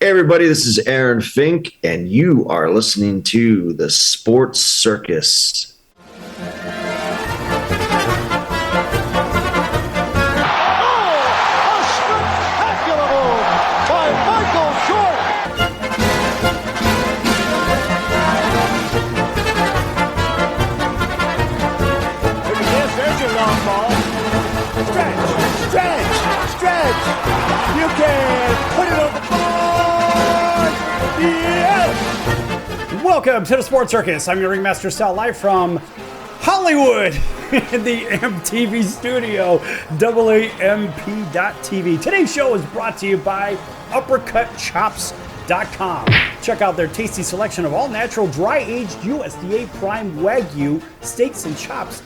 Hey everybody, this is Aaron Fink, and you are listening to the Sports Circus. Welcome to the Sports Circus. I'm your Ringmaster Sal, live from Hollywood in the MTV studio, AAMP.TV. Today's show is brought to you by UppercutChops.com. Check out their tasty selection of all-natural, dry-aged USDA prime Wagyu steaks and chops.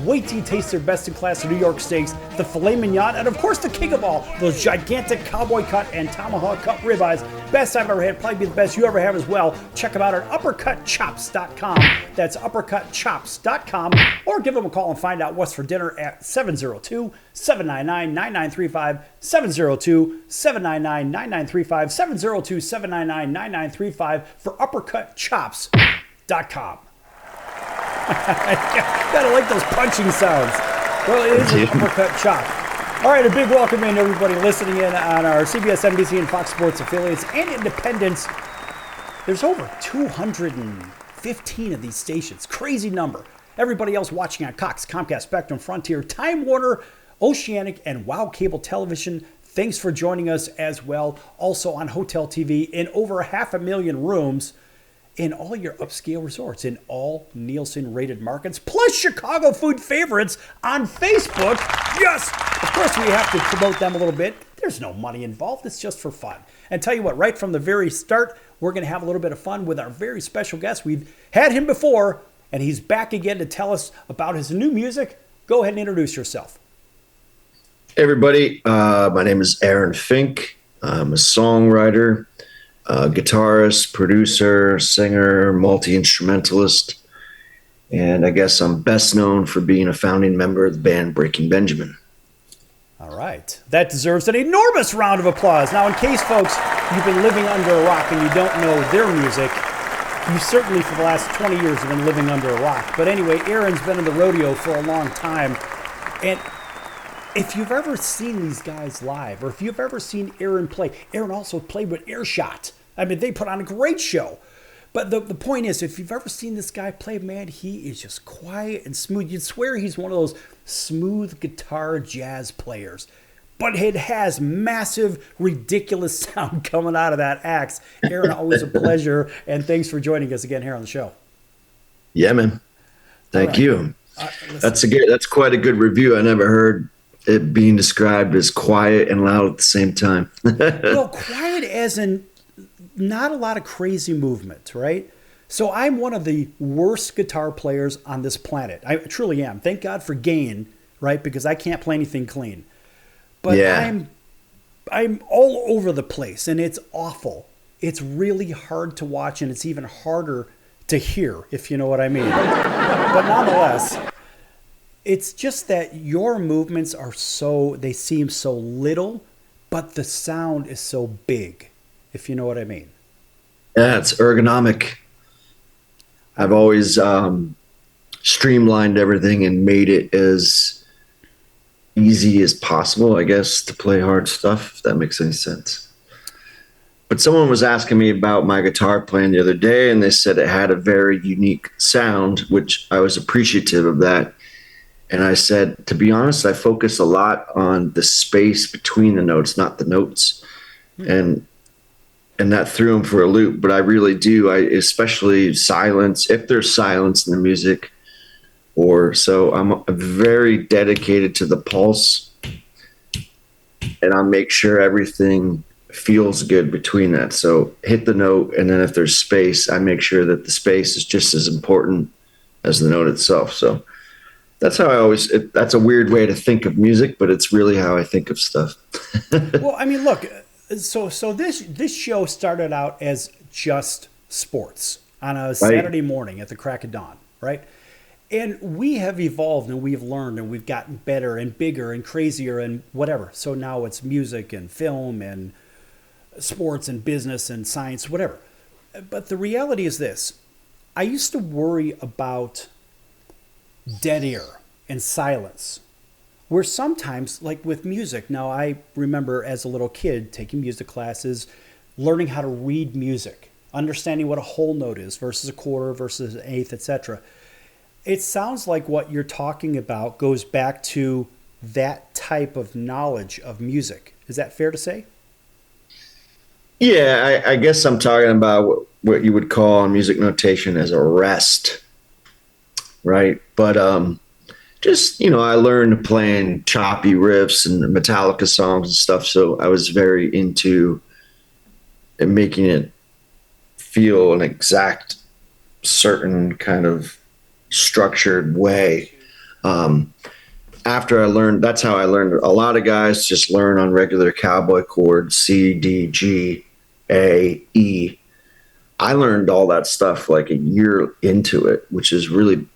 Wait till you taste their best-in-class New York steaks, the filet mignon, and of course the king of all, those gigantic cowboy cut and tomahawk cut ribeyes. Best I've ever had, probably be the best you ever have as well. Check them out at UppercutChops.com. That's UppercutChops.com. Or give them a call and find out what's for dinner at 702-799-9935, 702-799-9935, 702-799-9935 for UppercutChops.com. Gotta like those punching sounds. Well, it is an uppercut chop. All right, a big welcome in everybody listening in on our CBS, NBC, and Fox Sports affiliates and independents. There's over 215 of these stations. Crazy number. Everybody else watching on Cox, Comcast, Spectrum, Frontier, Time Warner, Oceanic, and Wow Cable Television. Thanks for joining us as well. Also on Hotel TV in over 500,000 rooms in all your upscale resorts, in all Nielsen-rated markets, plus Chicago food favorites on Facebook. Yes! Of course, we have to promote them a little bit. There's no money involved. It's just for fun. And tell you what, right from the very start, we're going to have a little bit of fun with our very special guest. We've had him before, and he's back again to tell us about his new music. Go ahead and introduce yourself. Hey everybody, my name is Aaron Fink. I'm a songwriter, guitarist, producer, singer, multi-instrumentalist, and I guess I'm best known for being a founding member of the band Breaking Benjamin. All right. That deserves an enormous round of applause. Now, in case, folks, you've been living under a rock and you don't know their music, you certainly for the last 20 years have been living under a rock. But anyway, Aaron's been in the rodeo for a long time, and if you've ever seen these guys live, or if you've ever seen Aaron play, Aaron also played with Earshot. I mean, they put on a great show. But the point is, if you've ever seen this guy play, man, he is just quiet and smooth. You'd swear he's one of those smooth guitar jazz players. But it has massive, ridiculous sound coming out of that axe. Aaron, always a pleasure, and thanks for joining us again here on the show. Yeah, man. Thank you. That's quite a good review. I never heard it being described as quiet and loud at the same time. Well, quiet as in not a lot of crazy movement, right? So I'm one of the worst guitar players on this planet. I truly am. Thank God for gain, right? Because I can't play anything clean. But yeah. I'm all over the place, and it's awful. It's really hard to watch, and it's even harder to hear, if you know what I mean. But nonetheless, it's just that your movements they seem so little, but the sound is so big, if you know what I mean. Yeah, it's ergonomic. I've always streamlined everything and made it as easy as possible, I guess, to play hard stuff, if that makes any sense. But someone was asking me about my guitar playing the other day, and they said it had a very unique sound, which I was appreciative of that. And I said, to be honest, I focus a lot on the space between the notes, not the notes. And that threw him for a loop, but I really do. Especially silence, if there's silence in the music, so I'm very dedicated to the pulse, and I make sure everything feels good between that. So hit the note, and then if there's space, I make sure that the space is just as important as the note itself. So that's how that's a weird way to think of music, but it's really how I think of stuff. Well, I mean, look, so this show started out as just sports on a Saturday morning at the crack of dawn, right? And we have evolved and we've learned and we've gotten better and bigger and crazier and whatever. So now it's music and film and sports and business and science, whatever. But the reality is this: I used to worry about dead air and silence. Where sometimes, like with music, now I remember as a little kid taking music classes, learning how to read music, understanding what a whole note is versus a quarter versus an eighth, etc. It sounds like what you're talking about goes back to that type of knowledge of music. Is that fair to say? Yeah, I guess I'm talking about what you would call in music notation as a rest, right? But just, I learned playing choppy riffs and Metallica songs and stuff, so I was very into making it feel an exact, certain kind of structured way. After I learned, that's how I learned. A lot of guys just learn on regular cowboy chords, C, D, G, A, E. I learned all that stuff like a year into it, which is really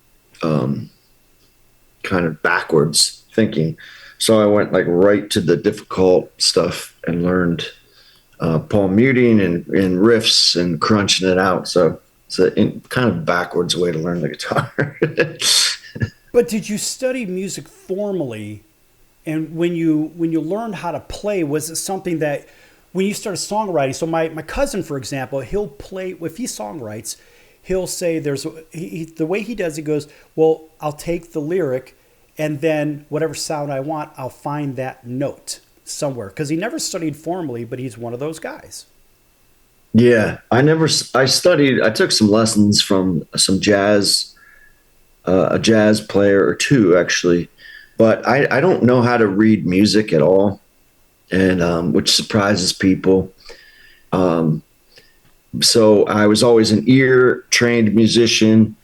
kind of backwards thinking. So I went like right to the difficult stuff and learned palm muting and riffs and crunching it out. So it's a kind of backwards way to learn the guitar. But did you study music formally? And when you learned how to play, was it something that when you started songwriting? So my cousin, for example, he'll play, if he songwrites, he'll say the way he does it goes, well, I'll take the lyric and then whatever sound I want, I'll find that note somewhere. Because he never studied formally, but he's one of those guys. Yeah, I took some lessons from some a jazz player or two, actually, but I don't know how to read music at all, and which surprises people. So I was always an ear-trained musician,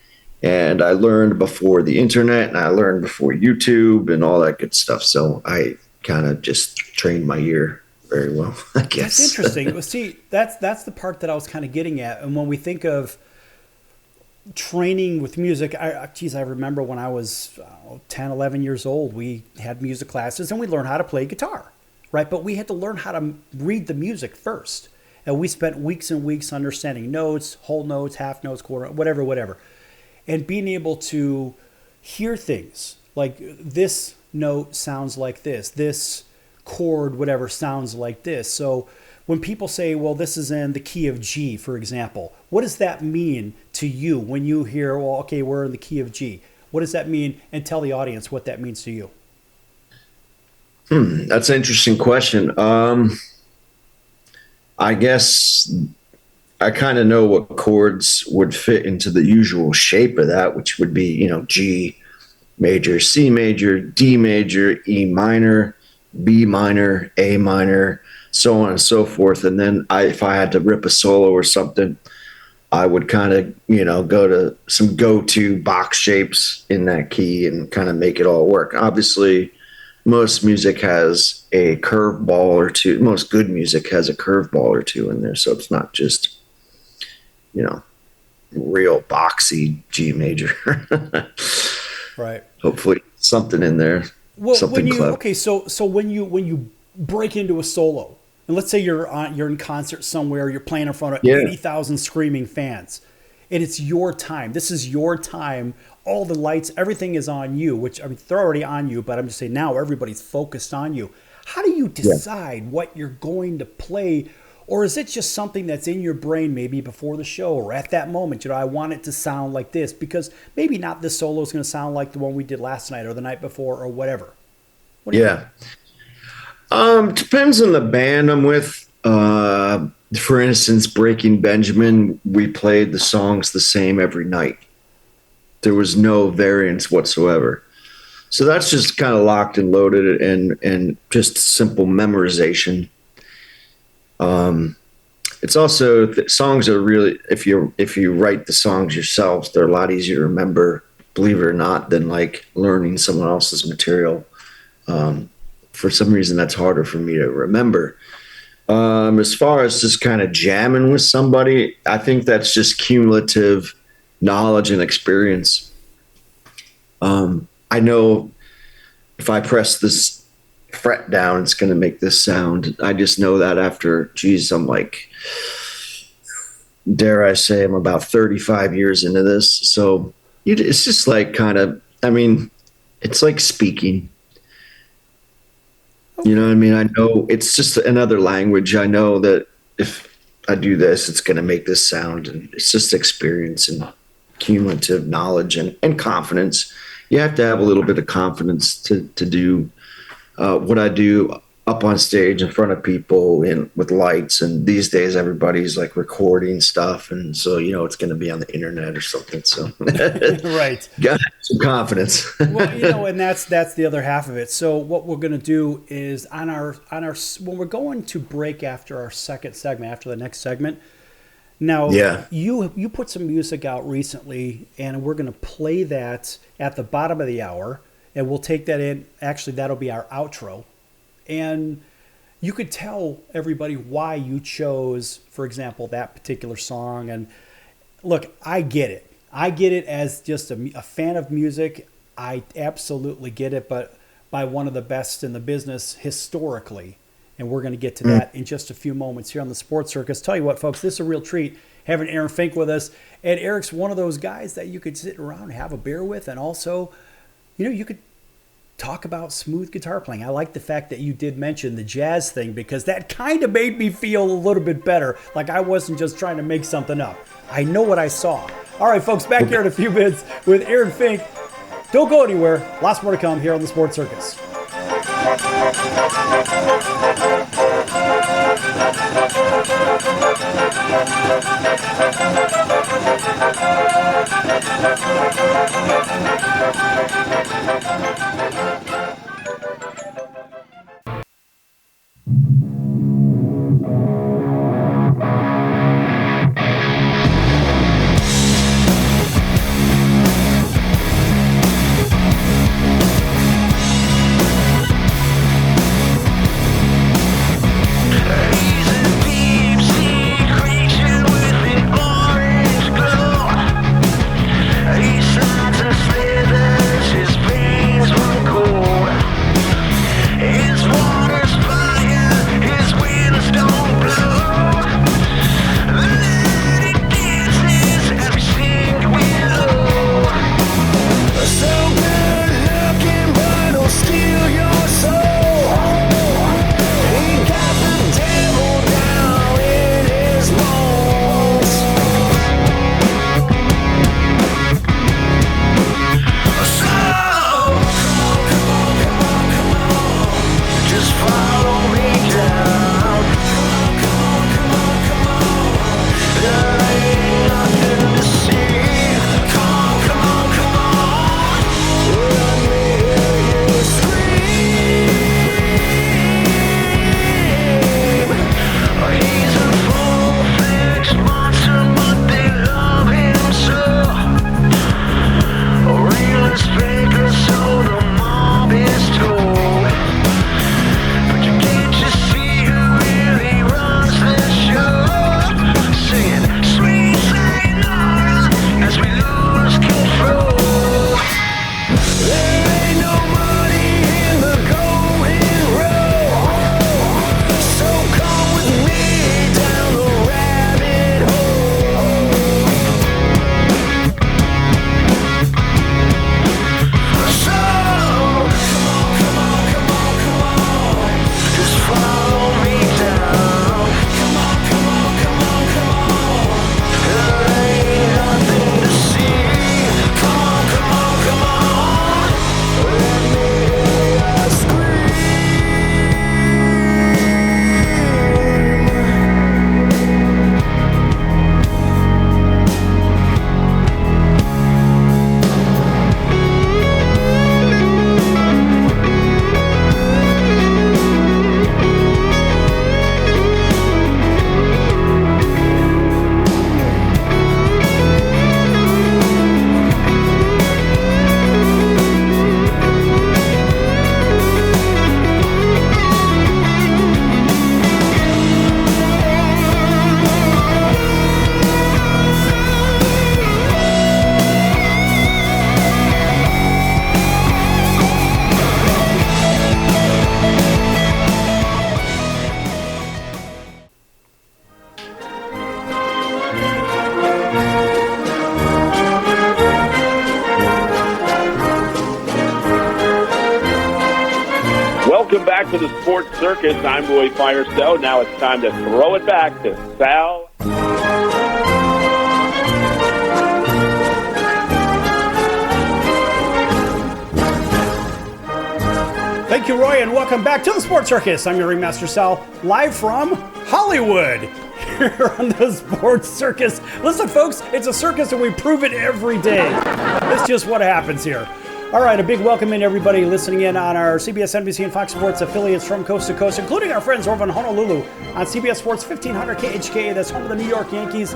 and I learned before the internet, and I learned before YouTube and all that good stuff. So I kind of just trained my ear very well, I guess. That's interesting. Well, see, that's the part that I was kind of getting at. And when we think of training with music, I remember when I was 10, 11 years old, we had music classes and we learned how to play guitar, right? But we had to learn how to read the music first. And we spent weeks and weeks understanding notes, whole notes, half notes, quarter, whatever. And being able to hear things like this note sounds like this chord, whatever, sounds like this. So when people say, well, this is in the key of G, for example, what does that mean to you when you hear, well, okay, we're in the key of G? What does that mean? And tell the audience what that means to you. That's an interesting question. I guess I kind of know what chords would fit into the usual shape of that, which would be, G major, C major, D major, E minor, B minor, A minor, so on and so forth. And then if I had to rip a solo or something, I would kind of, go to some go-to box shapes in that key and kind of make it all work. Obviously, most music has a curveball or two. Most good music has a curveball or two in there. So it's not just, real boxy G major. Right. Hopefully something in there. Well, something clever. Okay, so when you break into a solo, and let's say you're in concert somewhere, you're playing in front of 80,000 screaming fans, and it's your time. This is your time. All the lights, everything is on you. Which they're already on you, but I'm just saying now everybody's focused on you. How do you decide what you're going to play? Or is it just something that's in your brain maybe before the show or at that moment? I want it to sound like this because maybe not this solo is going to sound like the one we did last night or the night before or whatever. What do you think? Depends on the band I'm with. For instance, Breaking Benjamin, we played the songs the same every night. There was no variance whatsoever. So that's just kind of locked and loaded and just simple memorization. It's also songs are really, if you write the songs yourselves, they're a lot easier to remember, believe it or not, than like learning someone else's material. For some reason, that's harder for me to remember. As far as just kind of jamming with somebody, I think that's just cumulative knowledge and experience. I know if I press this fret down, it's going to make this sound. I just know that after, geez, I'm like, dare I say, I'm about 35 years into this. So it's just like kind of, I mean, it's like speaking. You know what I mean? I know it's just another language. I know that if I do this, it's going to make this sound. And it's just experience and cumulative knowledge and confidence. You have to have a little bit of confidence to do what I do up on stage in front of people and with lights. And these days, everybody's like recording stuff. And so, it's going to be on the internet or something. So, right. Got some confidence. Well, and that's the other half of it. So what we're going to do is on our when we're going to break after our second segment, after the next segment. Now, you put some music out recently, and we're going to play that at the bottom of the hour, and we'll take that in. Actually, that'll be our outro. And you could tell everybody why you chose, for example, that particular song. And look, I get it. I get it as just a fan of music. I absolutely get it, but by one of the best in the business historically. And we're going to get to that in just a few moments here on the Sports Circus. Tell you what, folks, this is a real treat having Aaron Fink with us. And Eric's one of those guys that you could sit around and have a beer with. And also, you could talk about smooth guitar playing. I like the fact that you did mention the jazz thing, because that kind of made me feel a little bit better. Like I wasn't just trying to make something up. I know what I saw. All right, folks, back here in a few minutes with Aaron Fink. Don't go anywhere. Lots more to come here on the Sports Circus. Easy to the Sports Circus. I'm Roy Firestone. Now it's time to throw it back to Sal. Thank you, Roy, and welcome back to the Sports Circus. I'm your Ringmaster Sal, live from Hollywood, here on the Sports Circus. Listen, folks, it's a circus, and we prove it every day. That's just what happens here. All right, a big welcome in everybody listening in on our CBS, NBC, and Fox Sports affiliates from coast to coast, including our friends over in Honolulu on CBS Sports 1500 KHK. That's home of the New York Yankees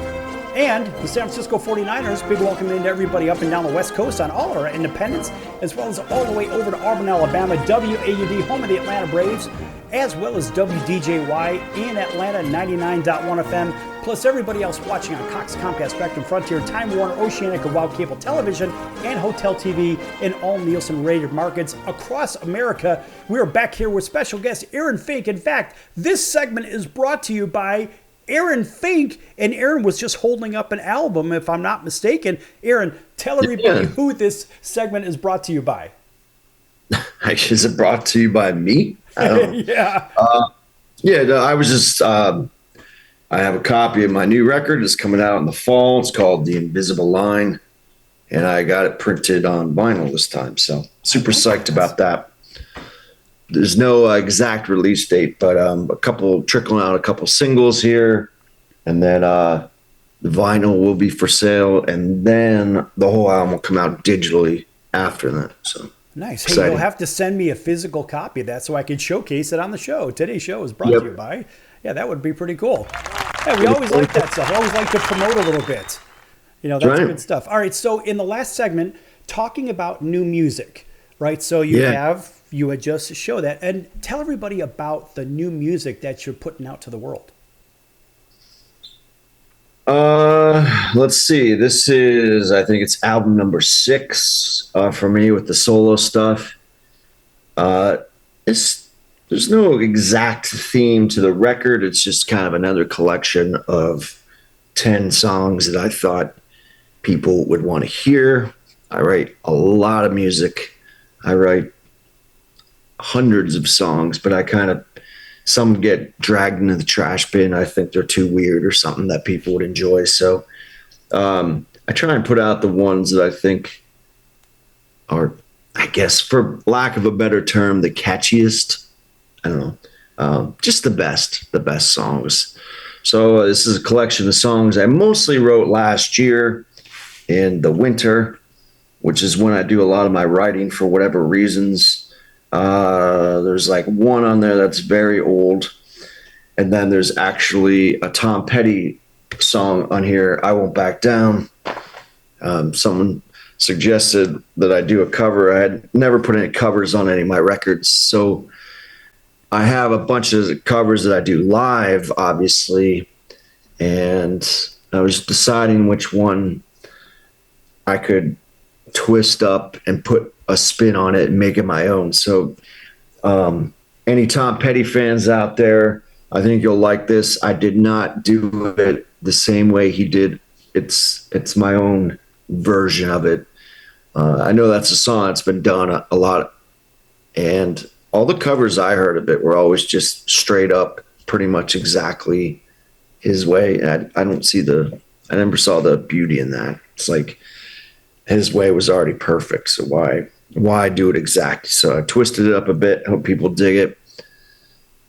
and the San Francisco 49ers. Big welcome in to everybody up and down the West Coast on all our independents, as well as all the way over to Auburn, Alabama, WAUD, home of the Atlanta Braves, as well as WDJY in Atlanta, 99.1 FM, plus everybody else watching on Cox, Comcast, Spectrum, Frontier, Time Warner, Oceanic, and Wow Cable Television, and Hotel TV in all Nielsen-rated markets across America. We are back here with special guest Aaron Fink. In fact, this segment is brought to you by Aaron Fink, and Aaron was just holding up an album, if I'm not mistaken. Aaron, tell everybody who this segment is brought to you by. Is it brought to you by me? Yeah. I was just, I have a copy of my new record. It's coming out in the fall. It's called The Invisible Line, and I got it printed on vinyl this time. So super psyched about that. There's no exact release date, but trickling out a couple singles here, and then the vinyl will be for sale, and then the whole album will come out digitally after that. So nice. Exciting. Hey, you'll have to send me a physical copy of that so I can showcase it on the show. Today's show is brought to you by. Yeah, that would be pretty cool. Yeah, we always like that stuff. We always like to promote a little bit. You know, that's good stuff. All right, so in the last segment, talking about new music, right? So you had just showed that. And tell everybody about the new music that you're putting out to the world. Let's see. This is, I think it's album number 6 for me with the solo stuff. There's no exact theme to the record. It's just kind of another collection of 10 songs that I thought people would want to hear. I write a lot of music. I write hundreds of songs, but some get dragged into the trash bin. I think they're too weird or something that people would enjoy. So I try and put out the ones that I think are, I guess, for lack of a better term, the catchiest. I don't know, just the best songs. So this is a collection of songs I mostly wrote last year in the winter, which is when I do a lot of my writing for whatever reasons. There's like one on there that's very old, and then there's actually a Tom Petty song on here, I Won't Back Down. Someone suggested that I do a cover. I had never put any covers on any of my records, so I have a bunch of covers that I do live, obviously, and I was deciding which one I could twist up and put a spin on it and make it my own. So any Tom Petty fans out there, I think you'll like this. I did not do it the same way he did. It's my own version of it. I know that's a song that's been done a lot, and all the covers I heard of it were always just straight up pretty much exactly his way. I never saw the beauty in that. It's like his way was already perfect. So why do it exact? So I twisted it up a bit. Hope people dig it.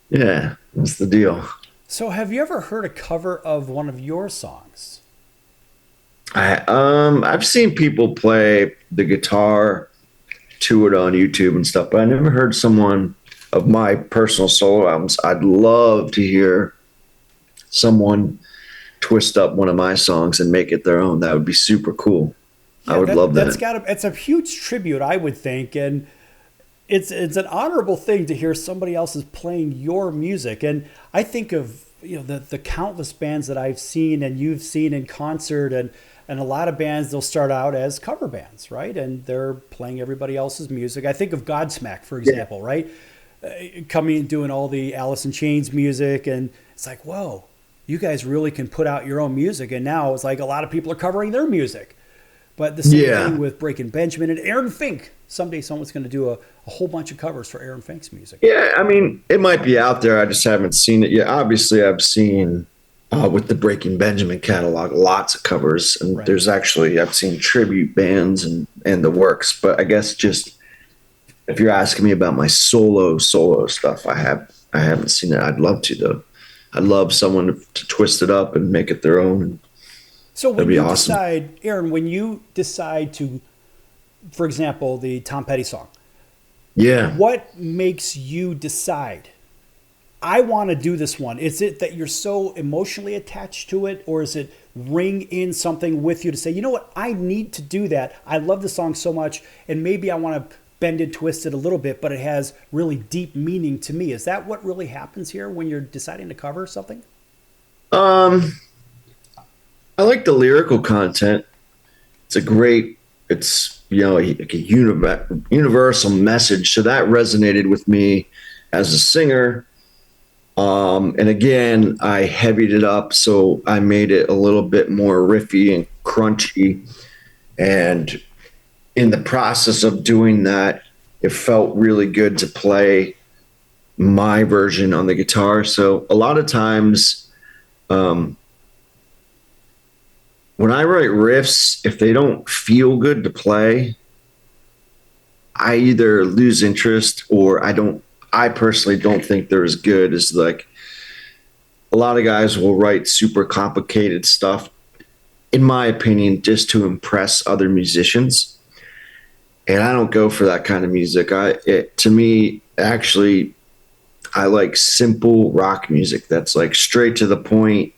Yeah, that's the deal. So have you ever heard a cover of one of your songs? I've seen people play the guitar to it on YouTube and stuff, but I never heard someone of my personal solo albums. I'd love to hear someone twist up one of my songs and make it their own. That would be super cool. Yeah, I would love that. It's a huge tribute, I would think, and it's an honorable thing to hear somebody else is playing your music. And I think of the countless bands that I've seen and you've seen in concert, and a lot of bands, they'll start out as cover bands, right? And they're playing everybody else's music. I think of Godsmack, for example, right? Coming and doing all the Alice in Chains music, and it's like, whoa, you guys really can put out your own music. And now it's like a lot of people are covering their music. But the same Yeah. thing with Breaking Benjamin and Aaron Fink. Someday someone's going to do a whole bunch of covers for Aaron Fink's music. Yeah, I mean, it might be out there. I just haven't seen it yet. Obviously, I've seen with the Breaking Benjamin catalog lots of covers, and Right. there's actually I've seen tribute bands and the works. But I guess just if you're asking me about my solo stuff, I haven't seen it. I'd love to though. I'd love someone to twist it up and make it their own. So when That'd be you awesome. decide, Aaron, when you decide to, for example, the Tom Petty song, Yeah. what makes you decide, I want to do this one? Is it that you're so emotionally attached to it, or is it ring in something with you to say, you know what, I need to do that. I love the song so much, and maybe I want to bend and twist it a little bit, but it has really deep meaning to me. Is that what really happens here when you're deciding to cover something? I like the lyrical content. It's like a universal message. So that resonated with me as a singer. And again, I heavied it up. So I made it a little bit more riffy and crunchy. And in the process of doing that, it felt really good to play my version on the guitar. So a lot of times, when I write riffs, if they don't feel good to play, I either lose interest or I personally don't think they're as good as, like, a lot of guys will write super complicated stuff, in my opinion, just to impress other musicians. And I don't go for that kind of music. To me, actually, I like simple rock music that's like straight to the point.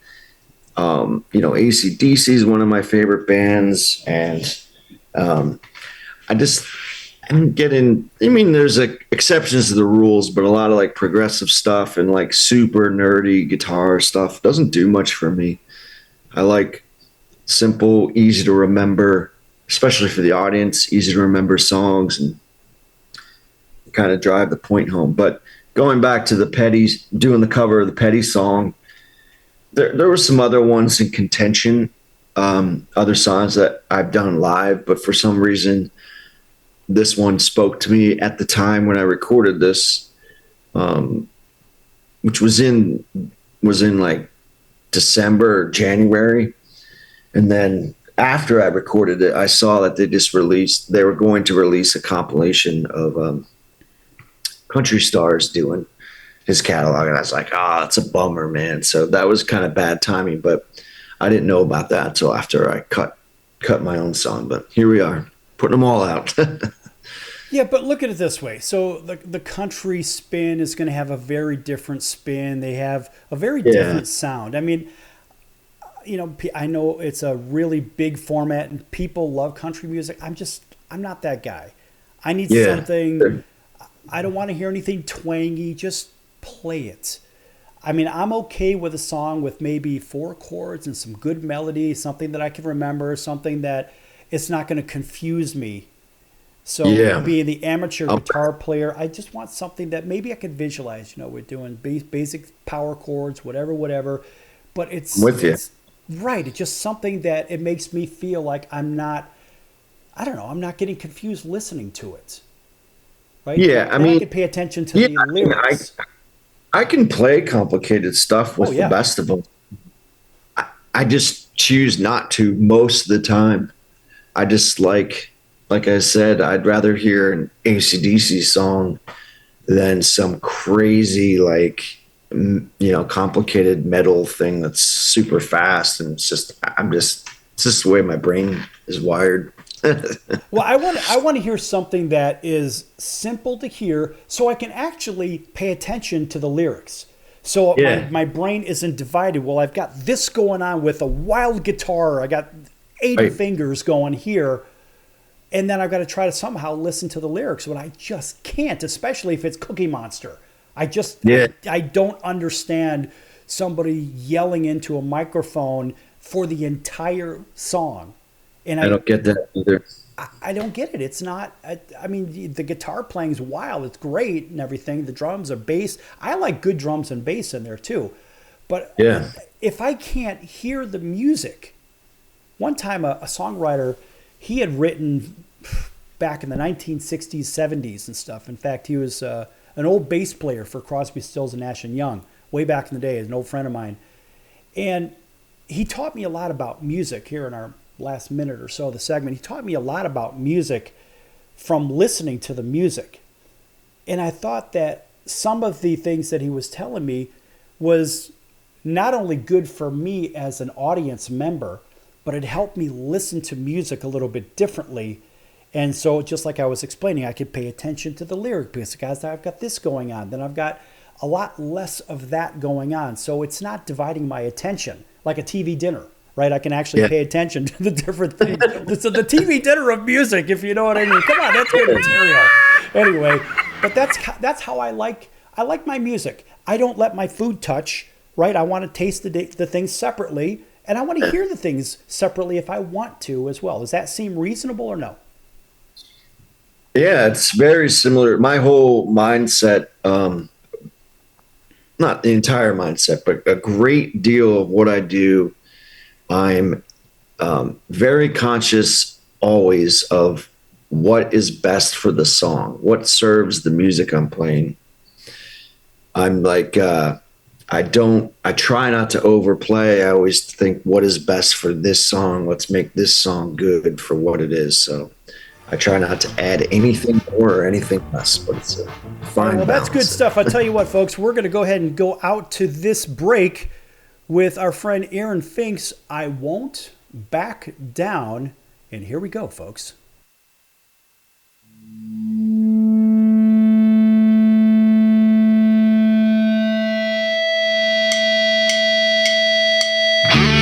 AC/DC is one of my favorite bands, and I don't get in. I mean, there's exceptions to the rules, but a lot of like progressive stuff and like super nerdy guitar stuff doesn't do much for me. I like simple, easy to remember, especially for the audience, easy to remember songs and kind of drive the point home. But going back to the Petty's, doing the cover of the Petty song, there were some other ones in contention, other songs that I've done live, but for some reason, this one spoke to me at the time when I recorded this, which was in like December or January. And then after I recorded it, I saw that they were going to release a compilation of country stars doing his catalog, and I was like, it's a bummer, man. So that was kind of bad timing, but I didn't know about that until after I cut my own song. But here we are, putting them all out. Yeah, but look at it this way. So the country spin is going to have a very different spin. They have a very different sound. I mean, I know it's a really big format and people love country music. I'm not that guy. I need something. I don't want to hear anything twangy. Just play it. I mean, I'm okay with a song with maybe 4 chords and some good melody, something that I can remember, something that it's not going to confuse me. So being the amateur guitar player, I just want something that maybe I could visualize. We're doing basic power chords, whatever. But it's with you. It's, right. It's just something that it makes me feel like I'm not getting confused listening to it. Right? Yeah, I mean, I could pay attention to the lyrics. I can play complicated stuff with the best of them. I just choose not to most of the time. I just like I said, I'd rather hear an AC/DC song than some crazy, complicated metal thing that's super fast. And it's just the way my brain is wired. Well, I want to hear something that is simple to hear so I can actually pay attention to the lyrics. So my brain isn't divided. Well, I've got this going on with a wild guitar. I got 80 fingers going here. And then I've got to try to somehow listen to the lyrics, but I just can't, especially if it's Cookie Monster. I don't understand somebody yelling into a microphone for the entire song. And I don't get that either. I don't get it. It's not, I mean, the guitar playing's wild. It's great and everything. The drums are bass. I like good drums and bass in there too. But if I can't hear the music, one time a songwriter he had written back in the 1960s, 70s and stuff. In fact, he was an old bass player for Crosby, Stills, and Nash & Young way back in the day, an old friend of mine. And he taught me a lot about music here in our last minute or so of the segment. He taught me a lot about music from listening to the music. And I thought that some of the things that he was telling me was not only good for me as an audience member, but it helped me listen to music a little bit differently. And so just like I was explaining, I could pay attention to the lyric because, guys, I've got this going on. Then I've got a lot less of that going on. So it's not dividing my attention like a TV dinner, right? I can actually pay attention to the different things. So the TV dinner of music, if you know what I mean. Come on, that's good material. Anyway, but that's how I like my music. I don't let my food touch, right? I want to taste the things separately, and I want to hear the things separately if I want to as well. Does that seem reasonable or no? Yeah, it's very similar. My whole mindset, not the entire mindset, but a great deal of what I do, I'm very conscious always of what is best for the song, what serves the music I'm playing. I'm like, I try not to overplay. I always think what is best for this song. Let's make this song good for what it is. So I try not to add anything more or anything less, but it's a fine balance. That's good stuff. I'll tell you what, folks, we're going to go ahead and go out to this break with our friend Aaron Fink's I Won't Back Down. And here we go, folks. Hey,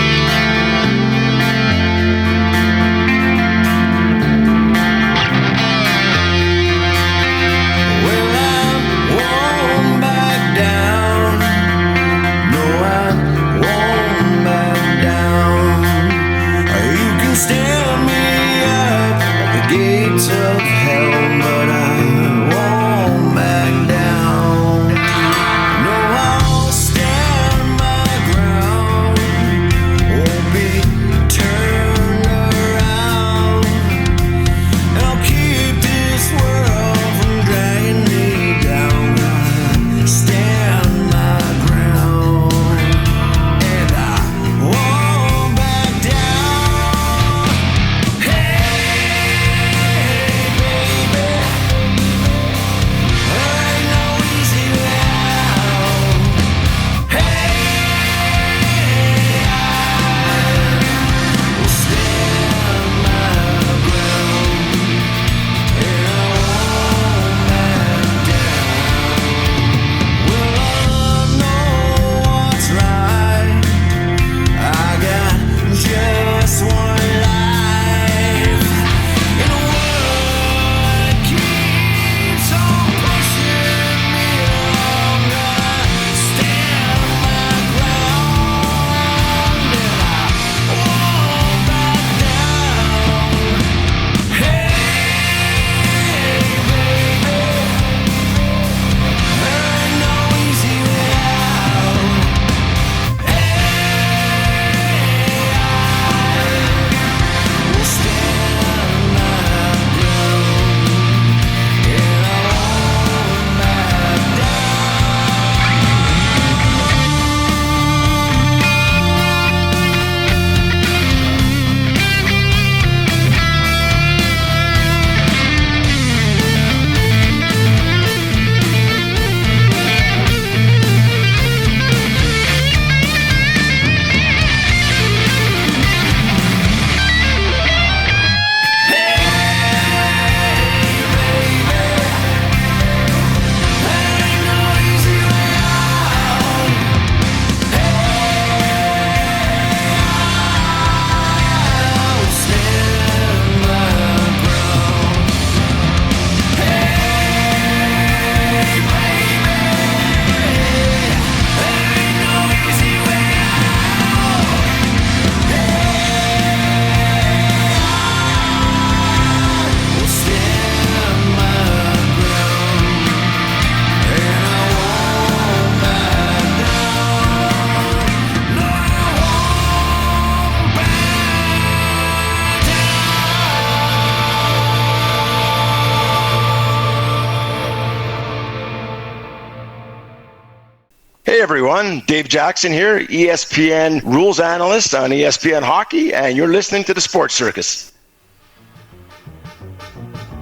everyone. Dave Jackson here, ESPN rules analyst on ESPN Hockey, and you're listening to the Sports Circus.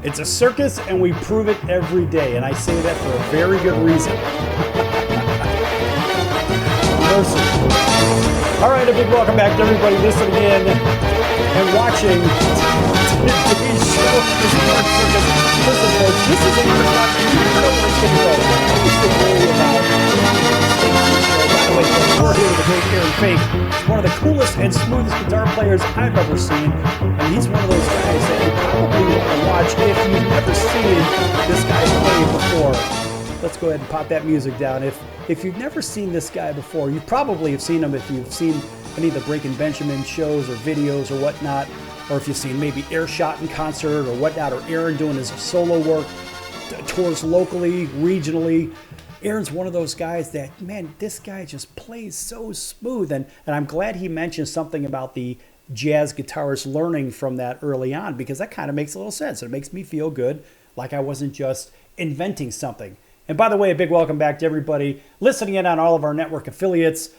It's a circus, and we prove it every day, and I say that for a very good reason. All right, a big welcome back to everybody listening in and watching today's show. The Sports Circus. Listen, folks, this is a you know where it's going to go. It's the worry about by the way, we're here with the great Aaron Fink. He's one of the coolest and smoothest guitar players I've ever seen, and he's one of those guys that you probably want to watch if you've never seen this guy play before. Let's go ahead and pop that music down. If you've never seen this guy before, you probably have seen him if you've seen any of the Breaking Benjamin shows or videos or whatnot, or if you've seen maybe Earshot in concert or whatnot, or Aaron doing his solo work, tours locally, regionally. Aaron's one of those guys that, man, this guy just plays so smooth. And I'm glad he mentioned something about the jazz guitarist learning from that early on, because that kind of makes a little sense. It makes me feel good, like I wasn't just inventing something. And by the way, a big welcome back to everybody listening in on all of our network affiliates,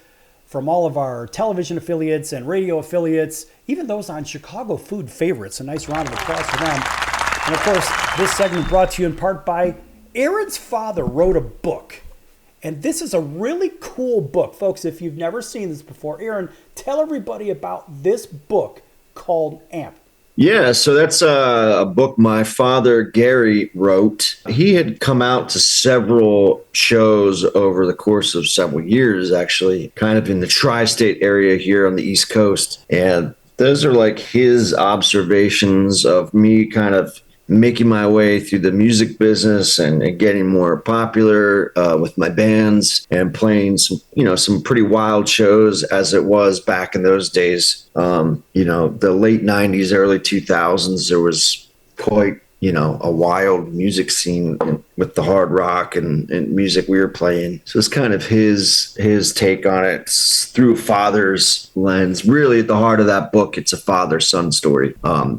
from all of our television affiliates and radio affiliates, even those on Chicago Food Favorites. A nice round of applause for them. And of course, this segment brought to you in part by Aaron's father wrote a book. And this is a really cool book. Folks, if you've never seen this before, Aaron, tell everybody about this book called AMP. Yeah, so that's a book my father, Gary, wrote. He had come out to several shows over the course of several years, actually, kind of in the tri-state area here on the East Coast. And those are like his observations of me kind of making my way through the music business and getting more popular with my bands and playing some pretty wild shows as it was back in those days. The late 90s, early 2000s, there was quite, a wild music scene with the hard rock and music we were playing. So it's kind of his take on it. It's through a father's lens. Really, at the heart of that book, it's a father-son story.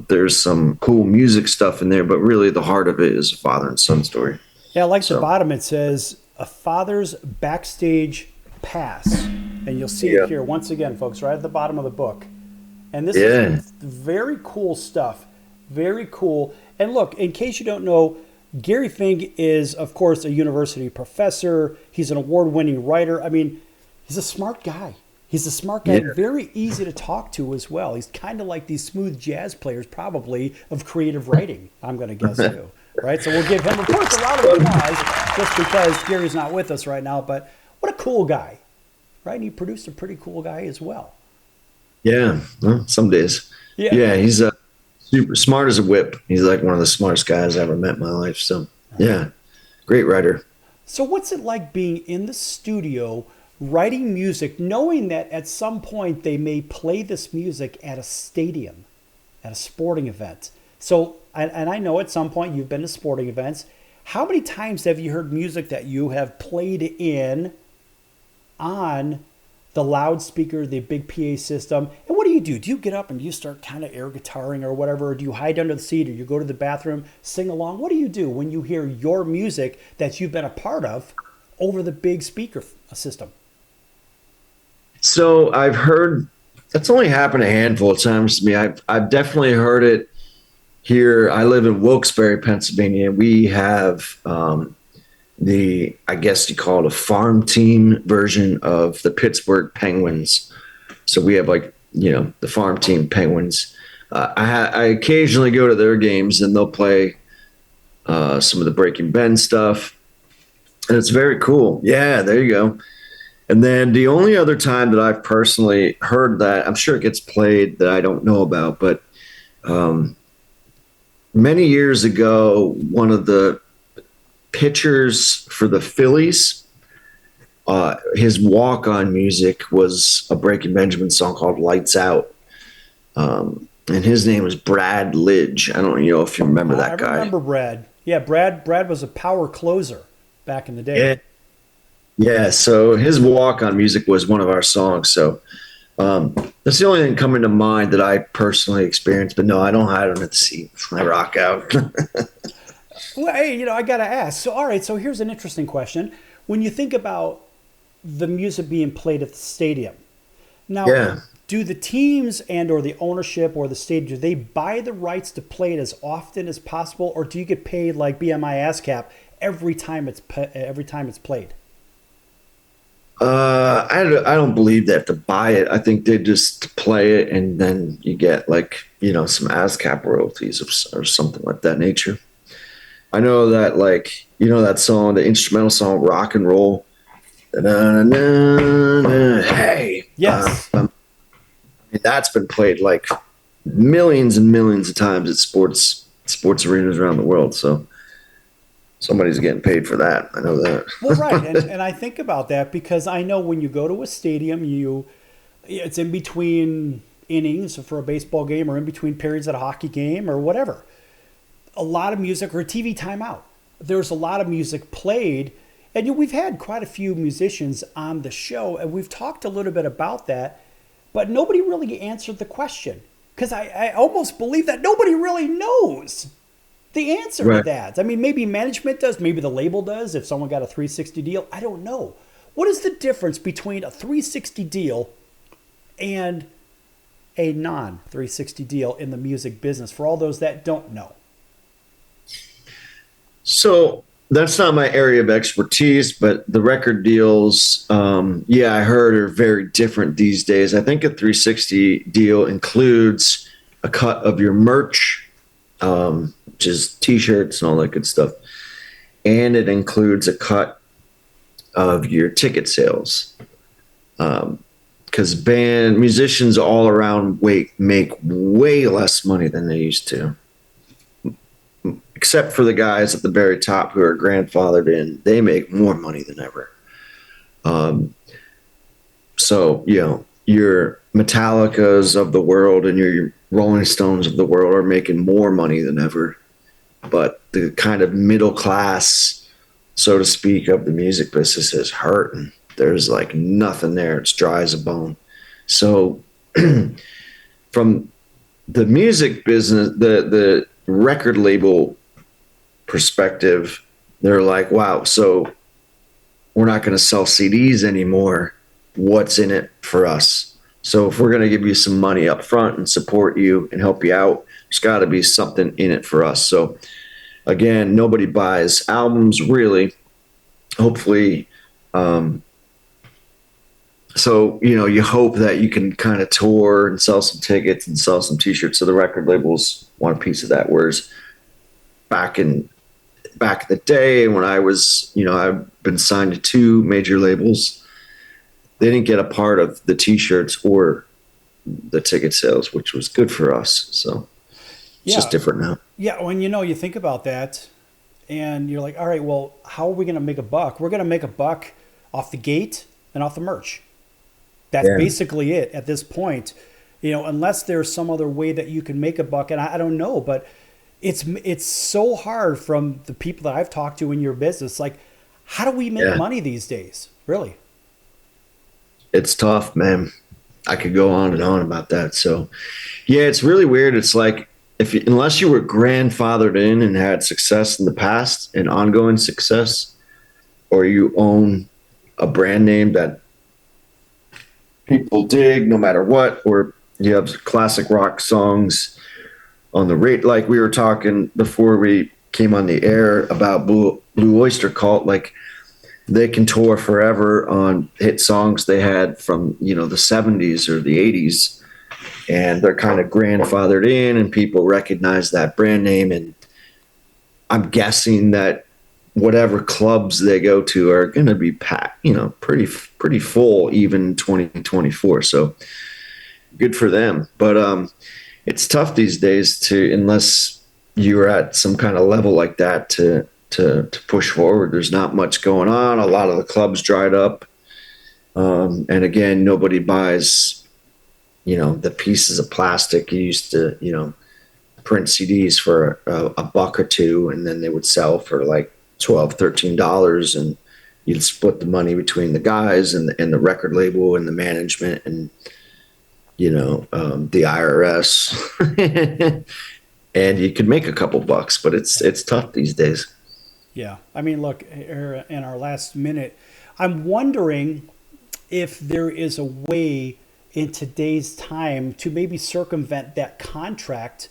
There's some cool music stuff in there, but really the heart of it is a father and son story. Yeah, like the bottom, it says, a father's backstage pass. And you'll see it here once again, folks, right at the bottom of the book. And this is very cool stuff. Very cool. And look, in case you don't know, Gary Fink is, of course, a university professor. He's an award-winning writer. I mean, he's a smart guy. Very easy to talk to as well. He's kind of like these smooth jazz players, probably, of creative writing, I'm going to guess, too. Right? So we'll give him, of course, a round of applause, just because Gary's not with us right now. But what a cool guy, right? And he produced a pretty cool guy as well. Yeah, well, some days. Yeah, he's super smart as a whip. He's like one of the smartest guys I ever met in my life. So, yeah, great writer. So what's it like being in the studio writing music, knowing that at some point they may play this music at a stadium, at a sporting event? So, and I know at some point you've been to sporting events. How many times have you heard music that you have played in on the loudspeaker, the big PA system? And what do? Do you get up and you start kind of air guitaring or whatever? Or do you hide under the seat, or you go to the bathroom, sing along? What do you do when you hear your music that you've been a part of over the big speaker system? So I've heard, that's only happened a handful of times to me. I've definitely heard it here. I live in Wilkes-Barre, Pennsylvania. We have I guess you call it a farm team version of the Pittsburgh Penguins. So we have the farm team Penguins. I occasionally go to their games and they'll play some of the Breaking Ben stuff. And it's very cool. Yeah, there you go. And then the only other time that I've personally heard that, I'm sure it gets played, that I don't know about, but many years ago, one of the pitchers for the Phillies, his walk-on music was a Breaking Benjamin song called Lights Out. And his name was Brad Lidge. I don't know if you remember that guy. I remember Brad. Yeah, Brad was a power closer back in the day. Yeah, so his walk-on music was one of our songs. So that's the only thing coming to mind that I personally experienced. But no, I don't hide under the seat. I rock out. Well, hey, I got to ask. So, all right, so here's an interesting question. When you think about the music being played at the stadium. Now, Yeah. do the teams and or the ownership or the stadium, do they buy the rights to play it as often as possible, or do you get paid like BMI ASCAP every time it's played? I don't believe they have to buy it. I think they just play it, and then you get like, some ASCAP royalties or something like that nature. I know that, like, that song, the instrumental song, Rock and Roll. Hey. Yes. That's been played like millions and millions of times at sports arenas around the world. So somebody's getting paid for that. I know that. Well, right. And I think about that because I know when you go to a stadium, it's in between innings for a baseball game or in between periods at a hockey game or whatever. A lot of music or a TV timeout. There's a lot of music played. And we've had quite a few musicians on the show, and we've talked a little bit about that, but nobody really answered the question. Because I almost believe that nobody really knows the answer to that. I mean, maybe management does, maybe the label does, if someone got a 360 deal. I don't know. What is the difference between a 360 deal and a non-360 deal in the music business for all those that don't know? So that's not my area of expertise, but the record deals, I heard are very different these days. I think a 360 deal includes a cut of your merch, which is T-shirts and all that good stuff. And it includes a cut of your ticket sales. Because musicians all around make way less money than they used to. Except for the guys at the very top who are grandfathered in, they make more money than ever. So, your Metallicas of the world and your Rolling Stones of the world are making more money than ever. But the kind of middle class, so to speak, of the music business is hurting. There's like nothing there. It's dry as a bone. So from the music business, the record label perspective, they're like, wow, so we're not going to sell CDs anymore. What's in it for us? So if we're going to give you some money up front and support you and help you out, there's got to be something in it for us. So again, nobody buys albums really, hopefully. So, you hope that you can kind of tour and sell some tickets and sell some T-shirts. So the record labels want a piece of that. Whereas back in the day when I was, I've been signed to 2 major labels, they didn't get a part of the T-shirts or the ticket sales, which was good for us. So it's just different now. Yeah, when you think about that and you're like, all right, well, how are we going to make a buck? We're going to make a buck off the gate and off the merch. That's basically it at this point, unless there's some other way that you can make a buck. And I don't know, but it's so hard from the people that I've talked to in your business. Like, how do we make money these days? Really? It's tough, man. I could go on and on about that. So it's really weird. It's like, unless you were grandfathered in and had success in the past and ongoing success, or you own a brand name that people dig no matter what, or you have classic rock songs on the rate, like we were talking before we came on the air about Blue Oyster Cult, like they can tour forever on hit songs they had from, the 70s or the 80s, and they're kind of grandfathered in and people recognize that brand name. And I'm guessing that whatever clubs they go to are going to be packed, pretty full even in 2024. So good for them. But it's tough these days unless you're at some kind of level like that to push forward. There's not much going on. A lot of the clubs dried up. And again, nobody buys, the pieces of plastic you used to, print CDs for a buck or $2, and then they would sell for like $12, $13, and you'd split the money between the guys and the record label and the management and the IRS, and you could make a couple bucks, but it's tough these days. Yeah, I mean, look, in our last minute, I'm wondering if there is a way in today's time to maybe circumvent that contract.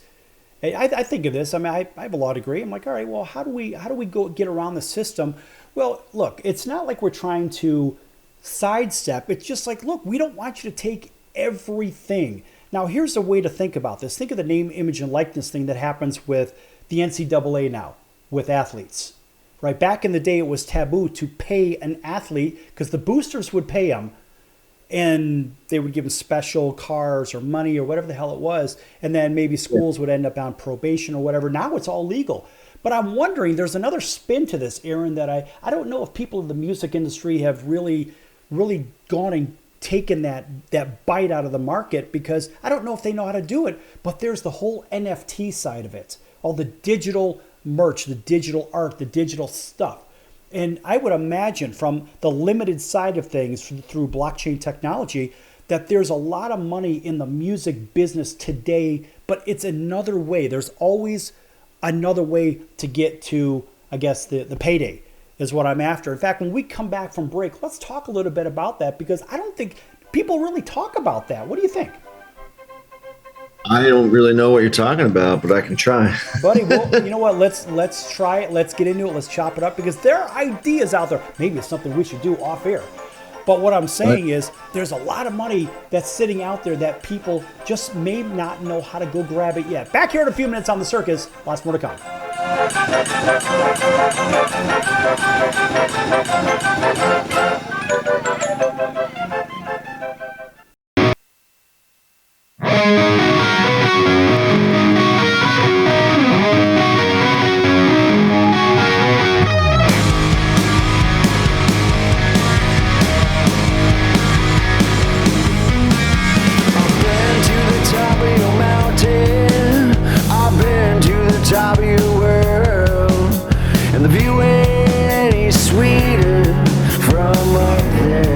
I think of this. I mean, I have a law degree. I'm like, all right, well, how do we go get around the system? Well, look, it's not like we're trying to sidestep. It's just like, look, we don't want you to take everything. Now, here's a way to think about this. Think of the name, image, and likeness thing that happens with the NCAA now with athletes. Right? Back in the day, it was taboo to pay an athlete because the boosters would pay them and they would give them special cars or money or whatever the hell it was. And then maybe schools would end up on probation or whatever. Now it's all legal. But I'm wondering, there's another spin to this, Aaron, that I don't know if people in the music industry have really gone and taken that bite out of the market, because I don't know if they know how to do it. But there's the whole NFT side of it, all the digital merch, the digital art, the digital stuff. And I would imagine from the limited side of things through blockchain technology that there's a lot of money in the music business today, but it's another way. There's always another way to get to, I guess, the payday is what I'm after. In fact, when we come back from break, let's talk a little bit about that, because I don't think people really talk about that. What do you think? I don't really know what you're talking about, but I can try. Buddy, well, you know what? Let's try it. Let's get into it. Let's chop it up, because there are ideas out there. Maybe it's something we should do off air. But what I'm saying is there's a lot of money that's sitting out there that people just may not know how to go grab it yet. Back here in a few minutes on The Circus. Lots more to come. Top of your world, and the view ain't any sweeter from up there.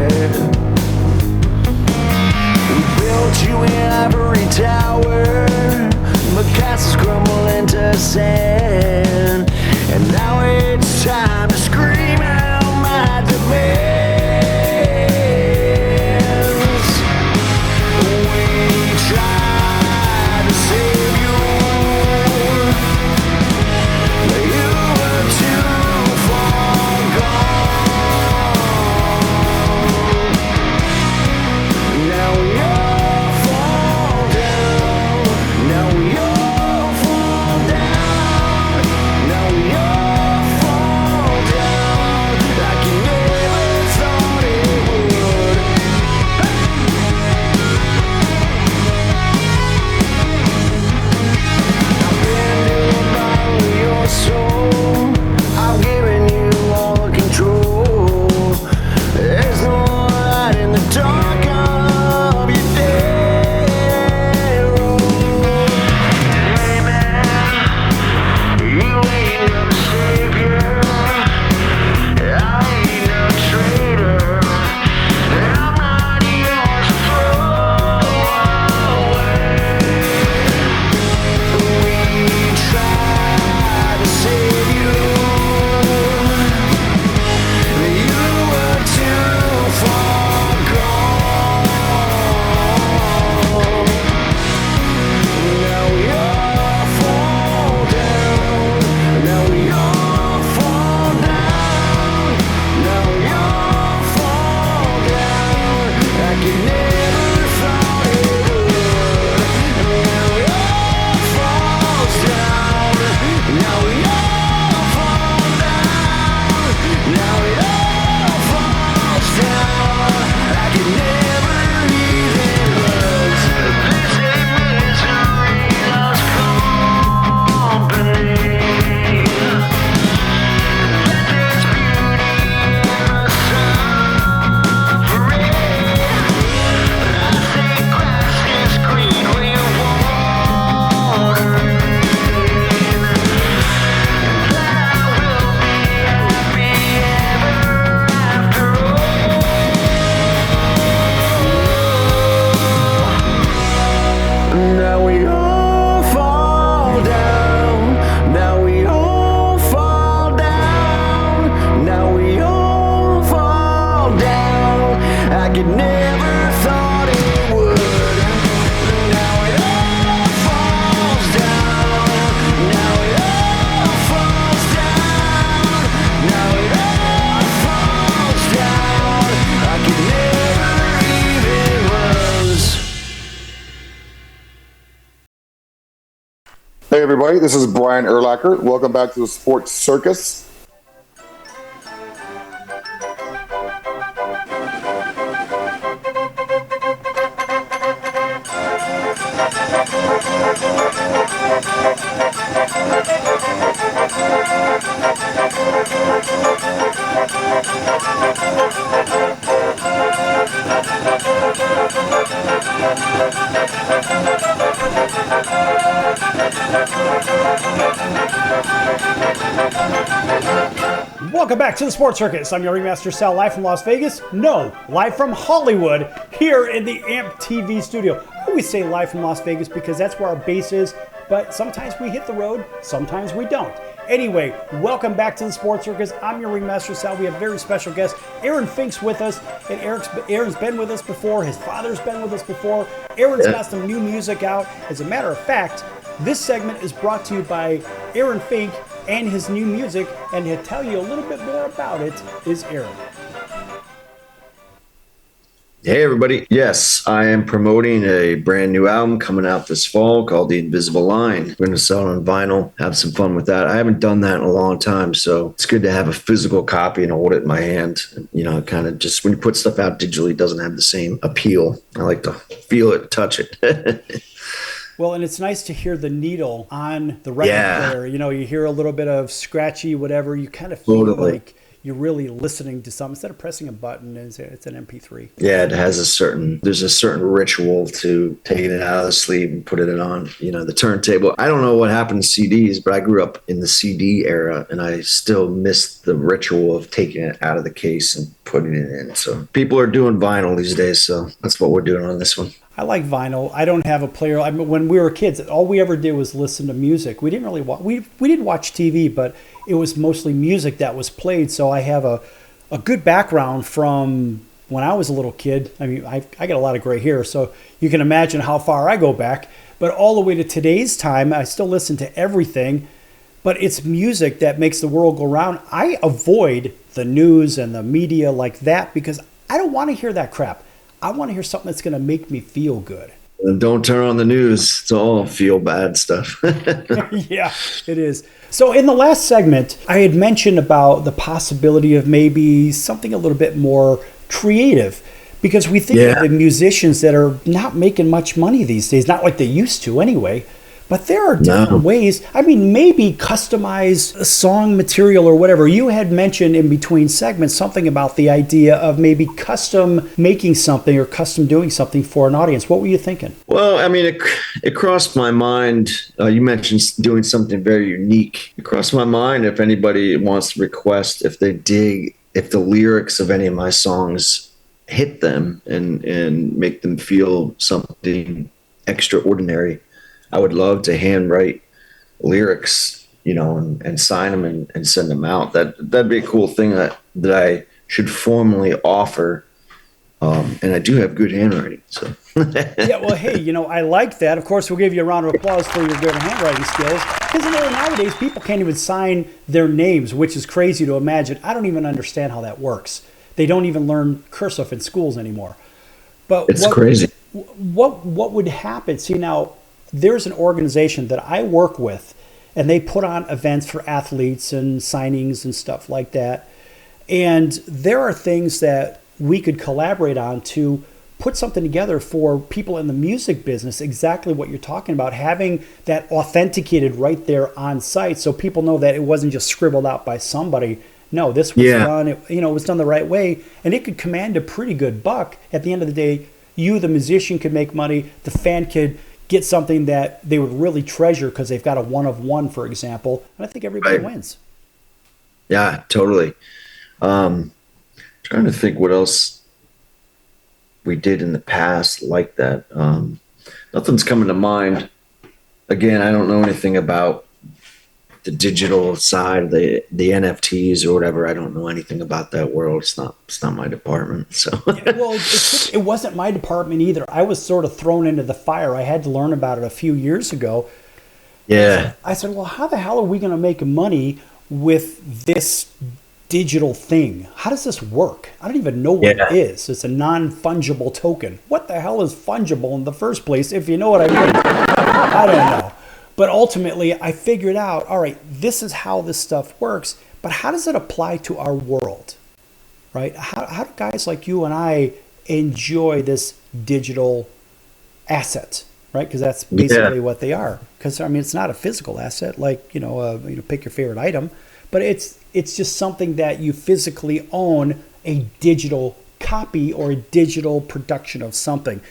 Hey everybody, this is Brian Urlacher. Welcome back to the Sports Circus. Welcome back to the Sports Circus. I'm your Ringmaster Sal, live from Las Vegas. No, live from Hollywood, here in the AMP TV studio. I always say live from Las Vegas because that's where our base is, but sometimes we hit the road, sometimes we don't. Anyway, welcome back to the Sports Circus. I'm your Ringmaster Sal. We have a very special guest. Aaron Fink's with us, and Aaron's been with us before. His father's been with us before. Aaron's got some new music out. As a matter of fact, this segment is brought to you by Aaron Fink and his new music, and to tell you a little bit more about it is Aaron. Hey everybody. Yes, I am promoting a brand new album coming out this fall called The Invisible Line. We're going to sell it on vinyl, have some fun with that. I haven't done that in a long time, so it's good to have a physical copy and hold it in my hand. You know, kind of just when you put stuff out digitally, it doesn't have the same appeal. I like to feel it, touch it. Well, and it's nice to hear the needle on the record player. You know, you hear a little bit of scratchy, whatever. You kind of feel like you're really listening to something instead of pressing a button. It's an MP3. Yeah, there's a certain ritual to taking it out of the sleeve and putting it on, you know, the turntable. I don't know what happened to CDs, but I grew up in the CD era and I still miss the ritual of taking it out of the case and putting it in. So people are doing vinyl these days. So that's what we're doing on this one. I like vinyl. I don't have a player. I mean, when we were kids, all we ever did was listen to music. We didn't really watch. We did watch TV, but it was mostly music that was played. So I have a good background from when I was a little kid. I mean, I got a lot of gray hair, so you can imagine how far I go back. But all the way to today's time, I still listen to everything. But it's music that makes the world go round. I avoid the news and the media like that because I don't want to hear that crap. I want to hear something that's going to make me feel good. And don't turn on the news. It's all feel bad stuff. Yeah, it is. So in the last segment, I had mentioned about the possibility of maybe something a little bit more creative because we think of the musicians that are not making much money these days, not like they used to anyway. But there are different ways. I mean, maybe customize song material or whatever. You had mentioned in between segments something about the idea of maybe custom making something or custom doing something for an audience. What were you thinking? Well, I mean, it crossed my mind. You mentioned doing something very unique. It crossed my mind if anybody wants to request, if they dig, if the lyrics of any of my songs hit them and make them feel something extraordinary. I would love to handwrite lyrics, you know, and sign them and send them out. That'd be a cool thing that I should formally offer. And I do have good handwriting, so. Yeah, well, hey, you know, I like that. Of course, we'll give you a round of applause for your good handwriting skills. Because, you know, nowadays people can't even sign their names, which is crazy to imagine. I don't even understand how that works. They don't even learn cursive in schools anymore. But it's crazy. What would happen? See, now, there's an organization that I work with, and they put on events for athletes and signings and stuff like that. And there are things that we could collaborate on to put something together for people in the music business, exactly what you're talking about, having that authenticated right there on site so people know that it wasn't just scribbled out by somebody. No, this was done, it was done the right way, and it could command a pretty good buck. At the end of the day, you, the musician, could make money, the fan could get something that they would really treasure because they've got a one of one, for example. And I think everybody wins. Yeah, totally. Trying to think what else we did in the past like that. Nothing's coming to mind. Again, I don't know anything about the digital side, the NFTs or whatever. I don't know anything about that world. It's not my department. So well, it wasn't my department either. I was sort of thrown into the fire. I had to learn about it a few years ago. Yeah. I said, well, how the hell are we going to make money with this digital thing? How does this work? I don't even know what it is. It's a non-fungible token. What the hell is fungible in the first place, if you know what I mean? I don't know. But ultimately, I figured out, all right, this is how this stuff works, but how does it apply to our world, right? How do guys like you and I enjoy this digital asset, right? Because that's basically what they are. Because, I mean, it's not a physical asset like, pick your favorite item, but it's just something that you physically own, a digital copy or a digital production of something.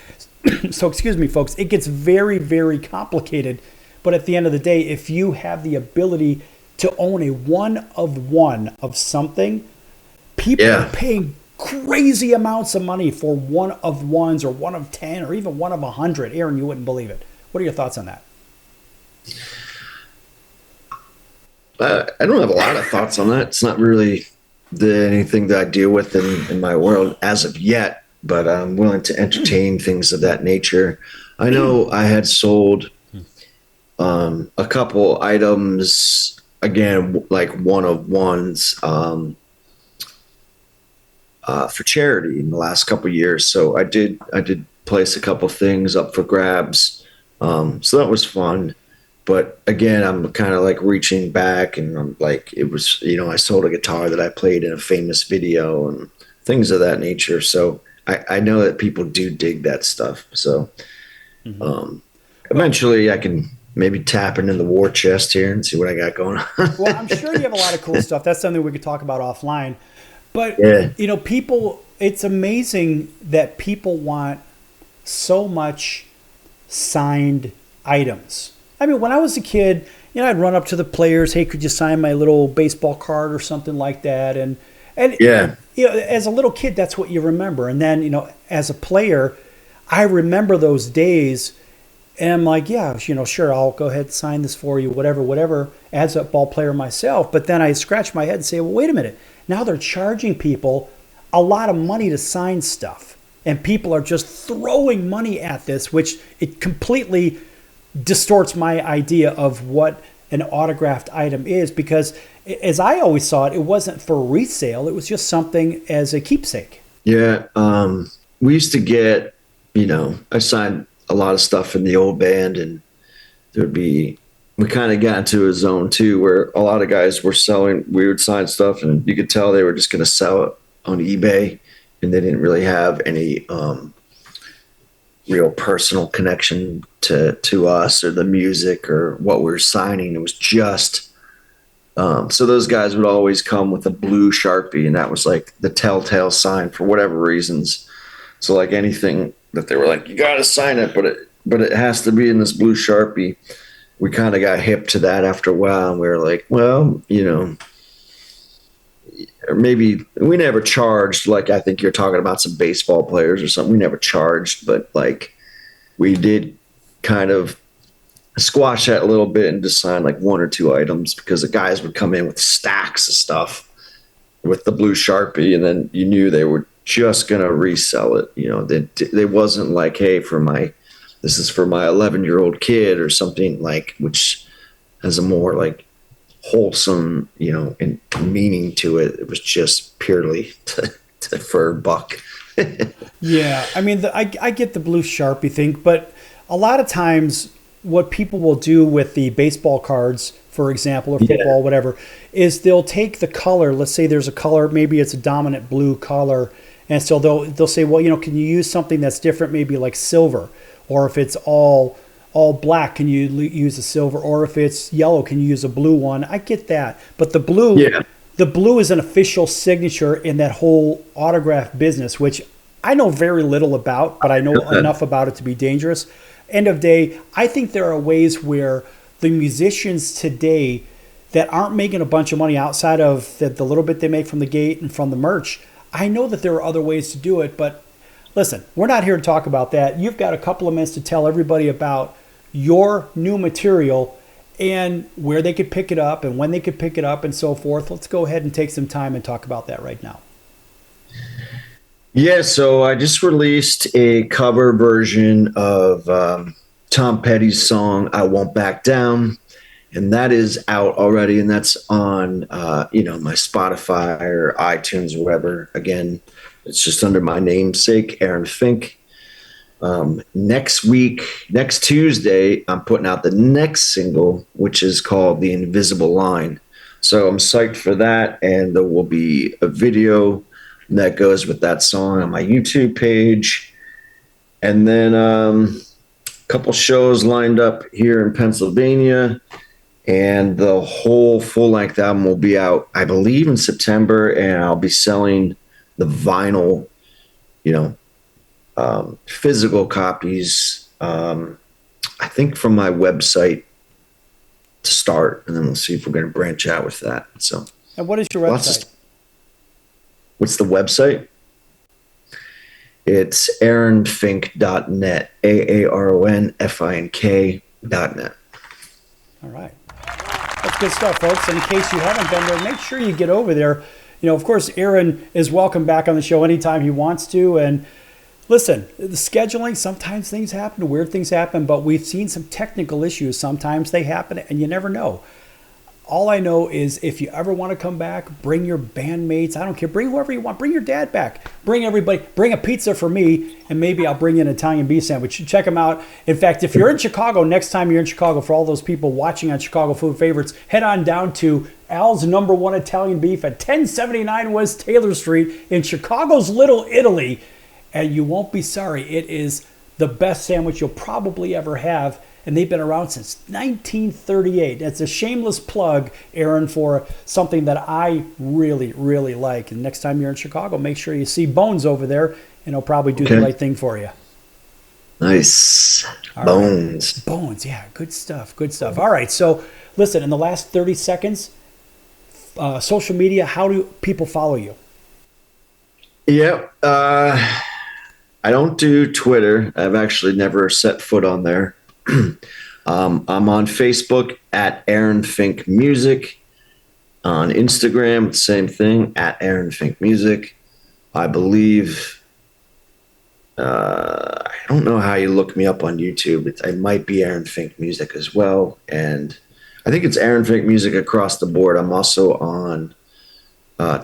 So, excuse me, folks, it gets very, very complicated. But at the end of the day, if you have the ability to own a one of something, people are paying crazy amounts of money for one of ones or one of 10 or even one of 100. Aaron, you wouldn't believe it. What are your thoughts on that? I don't have a lot of thoughts on that. It's not really anything that I deal with in my world as of yet, but I'm willing to entertain things of that nature. I know I had sold a couple items, again, like one of ones, for charity in the last couple of years. So I did place a couple things up for grabs. So that was fun. But again, I'm kind of like reaching back, and I'm like, it was, I sold a guitar that I played in a famous video and things of that nature. So I know that people do dig that stuff. So eventually I can maybe tap into the war chest here and see what I got going on. Well, I'm sure you have a lot of cool stuff. That's something we could talk about offline. But, people, it's amazing that people want so much signed items. I mean, when I was a kid, I'd run up to the players, hey, could you sign my little baseball card or something like that? And as a little kid, that's what you remember. And then, as a player, I remember those days. And I'm like, yeah, sure, I'll go ahead and sign this for you, whatever, as a ball player myself. But then I scratch my head and say, well, wait a minute. Now they're charging people a lot of money to sign stuff. And people are just throwing money at this, which it completely distorts my idea of what an autographed item is. Because as I always saw it, it wasn't for resale. It was just something as a keepsake. Yeah. We used to get, I signed a lot of stuff in the old band, and we kind of got into a zone too where a lot of guys were selling weird sign stuff, and you could tell they were just going to sell it on eBay, and they didn't really have any real personal connection to us or the music or what we were signing. It was just so those guys would always come with a blue Sharpie, and that was like the telltale sign for whatever reasons. So like anything that they were like, you got to sign it, but it has to be in this blue Sharpie. We kind of got hip to that after a while, and we were like, well, or maybe we never charged. Like, I think you're talking about some baseball players or something. We never charged, but like we did kind of squash that a little bit and just sign like one or two items, because the guys would come in with stacks of stuff with the blue Sharpie, and then you knew they were just going to resell it. They wasn't like, hey, this is for my 11-year-old kid or something, like, which has a more like wholesome, and meaning to it. It was just purely for a buck. Yeah. I mean, I get the blue Sharpie thing, but a lot of times what people will do with the baseball cards, for example, or football, whatever, is they'll take the color. Let's say there's a color, maybe it's a dominant blue color. And so they'll say, well, can you use something that's different, maybe like silver? Or if it's all black, can you use a silver? Or if it's yellow, can you use a blue one? I get that. But the blue is an official signature in that whole autograph business, which I know very little about, but I know enough about it to be dangerous. End of day, I think there are ways where the musicians today that aren't making a bunch of money outside of the little bit they make from the gate and from the merch, I know that there are other ways to do it, but listen, we're not here to talk about that. You've got a couple of minutes to tell everybody about your new material and where they could pick it up and when they could pick it up and so forth. Let's go ahead and take some time and talk about that right now. Yeah, so I just released a cover version of Tom Petty's song, I Won't Back Down. And that is out already, and that's on, my Spotify or iTunes or wherever. Again, it's just under my namesake, Aaron Fink. Next Tuesday, I'm putting out the next single, which is called The Invisible Line. So I'm psyched for that. And there will be a video that goes with that song on my YouTube page. And then a couple shows lined up here in Pennsylvania. And the whole full-length album will be out, I believe, in September. And I'll be selling the vinyl, physical copies, I think from my website to start, and then we'll see if we're going to branch out with that. So, and what is your website? What's the website? It's aaronfink.net, AARONFINK.net. All right. That's good stuff, folks. And in case you haven't been there, make sure you get over there. Of course, Aaron is welcome back on the show anytime he wants to. And listen, the scheduling, sometimes things happen, weird things happen, but we've seen some technical issues. Sometimes they happen, and you never know. All I know is if you ever want to come back, bring your bandmates. I don't care. Bring whoever you want. Bring your dad back. Bring everybody. Bring a pizza for me, and maybe I'll bring you an Italian beef sandwich. Check them out. In fact, if you're in Chicago, next time you're in Chicago, for all those people watching on Chicago Food Favorites, head on down to Al's #1 Italian Beef at 1079 West Taylor Street in Chicago's Little Italy, and you won't be sorry. It is the best sandwich you'll probably ever have. And they've been around since 1938. It's a shameless plug, Aaron, for something that I really, really like. And next time you're in Chicago, make sure you see Bones over there, and he'll probably do the right thing for you. Nice. All Bones. Right. Bones, yeah. Good stuff. Good stuff. All right. So, listen, in the last 30 seconds, social media, how do people follow you? Yeah. I don't do Twitter. I've actually never set foot on there. I'm on Facebook at Aaron Fink Music. On Instagram, same thing, at Aaron Fink Music. I believe, I don't know how you look me up on YouTube. It might be Aaron Fink Music as well. And I think it's Aaron Fink Music across the board. I'm also on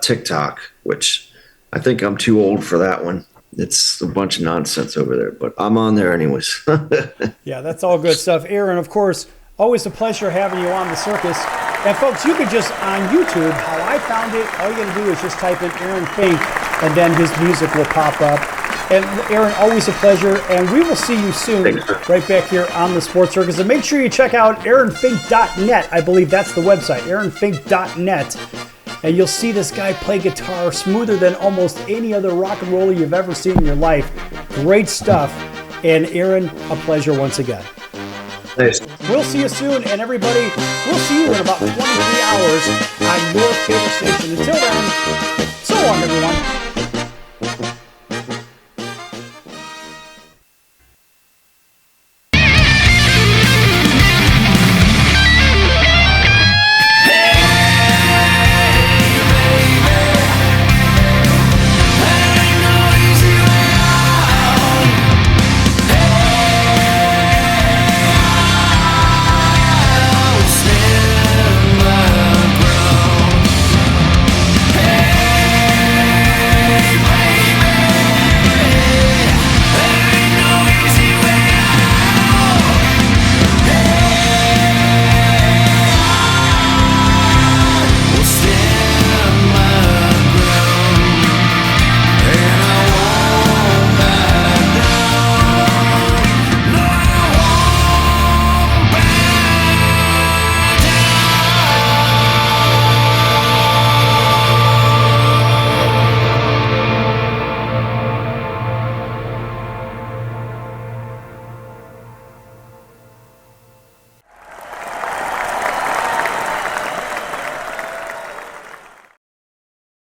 TikTok, which I think I'm too old for that one. It's a bunch of nonsense over there, but I'm on there anyways. Yeah, that's all good stuff. Aaron, of course, always a pleasure having you on the circus. And folks, you could just, on YouTube, how I found it, all you got to do is just type in Aaron Fink, and then his music will pop up. And Aaron, always a pleasure, and we will see you soon right back here on the Sports Circus. And make sure you check out aaronfink.net. I believe that's the website, aaronfink.net. And you'll see this guy play guitar smoother than almost any other rock and roller you've ever seen in your life. Great stuff. And Aaron, a pleasure once again. Nice. We'll see you soon. And everybody, we'll see you in about 23 hours on your favorite station. Until then, so long, everyone.